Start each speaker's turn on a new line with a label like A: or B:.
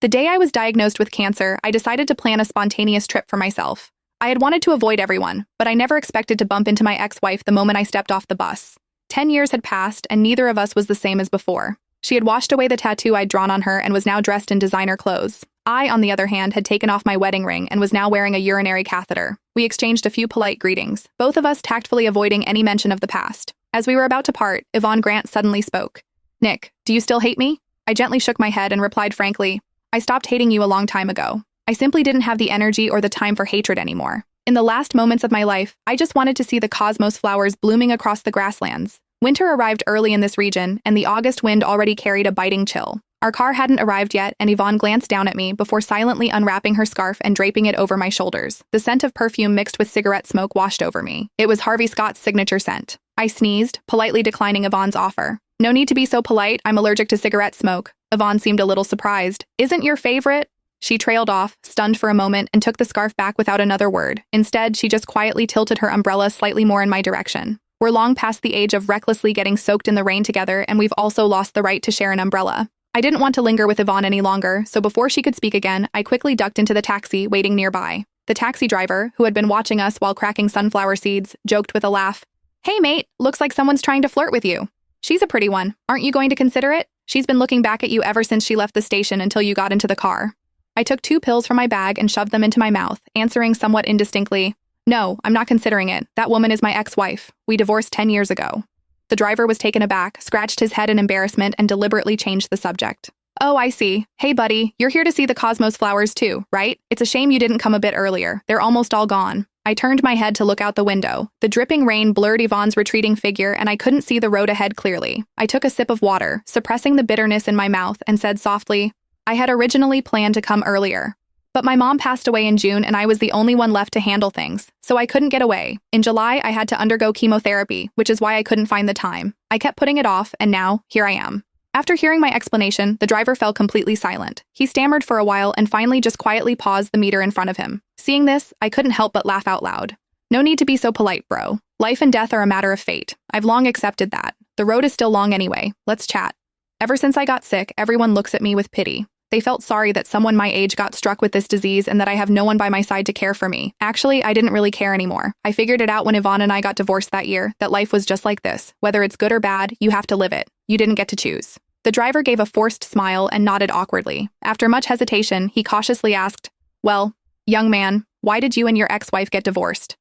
A: The day I was diagnosed with cancer, I decided to plan a spontaneous trip for myself. I had wanted to avoid everyone, but I never expected to bump into my ex-wife the moment I stepped off the bus. 10 years had passed, and neither of us was the same as before. She had washed away the tattoo I'd drawn on her and was now dressed in designer clothes. I, on the other hand, had taken off my wedding ring and was now wearing a urinary catheter. We exchanged a few polite greetings, both of us tactfully avoiding any mention of the past. As we were about to part, Yvonne Grant suddenly spoke. "Nick, do you still hate me?" I gently shook my head and replied frankly, "I stopped hating you a long time ago. I simply didn't have the energy or the time for hatred anymore. In the last moments of my life, I just wanted to see the cosmos flowers blooming across the grasslands." Winter arrived early in this region, and the August wind already carried a biting chill. Our car hadn't arrived yet, and Yvonne glanced down at me before silently unwrapping her scarf and draping it over my shoulders. The scent of perfume mixed with cigarette smoke washed over me. It was Harvey Scott's signature scent. I sneezed, politely declining Yvonne's offer. "No need to be so polite, I'm allergic to cigarette smoke." Yvonne seemed a little surprised. "Isn't your favorite?" She trailed off, stunned for a moment, and took the scarf back without another word. Instead, she just quietly tilted her umbrella slightly more in my direction. We're long past the age of recklessly getting soaked in the rain together, and we've also lost the right to share an umbrella. I didn't want to linger with Yvonne any longer, so before she could speak again, I quickly ducked into the taxi waiting nearby. The taxi driver, who had been watching us while cracking sunflower seeds, joked with a laugh. "Hey mate, looks like someone's trying to flirt with you. She's a pretty one. Aren't you going to consider it? She's been looking back at you ever since she left the station until you got into the car." I took 2 pills from my bag and shoved them into my mouth, answering somewhat indistinctly, "No, I'm not considering it. That woman is my ex-wife. We divorced 10 years ago." The driver was taken aback, scratched his head in embarrassment, and deliberately changed the subject. "Oh, I see. Hey buddy, you're here to see the cosmos flowers too, right? It's a shame you didn't come a bit earlier. They're almost all gone." I turned my head to look out the window. The dripping rain blurred Yvonne's retreating figure, and I couldn't see the road ahead clearly. I took a sip of water, suppressing the bitterness in my mouth, and said softly, "I had originally planned to come earlier. But my mom passed away in June and I was the only one left to handle things, so I couldn't get away. In July, I had to undergo chemotherapy, which is why I couldn't find the time. I kept putting it off, and now, here I am." After hearing my explanation, the driver fell completely silent. He stammered for a while and finally just quietly paused the meter in front of him. Seeing this, I couldn't help but laugh out loud. "No need to be so polite, bro. Life and death are a matter of fate. I've long accepted that. The road is still long anyway. Let's chat." Ever since I got sick, everyone looks at me with pity. They felt sorry that someone my age got struck with this disease and that I have no one by my side to care for me. Actually, I didn't really care anymore. I figured it out when Yvonne and I got divorced that year, that life was just like this. Whether it's good or bad, you have to live it. You didn't get to choose. The driver gave a forced smile and nodded awkwardly. After much hesitation, he cautiously asked, "Well, young man, why did you and your ex-wife get divorced?"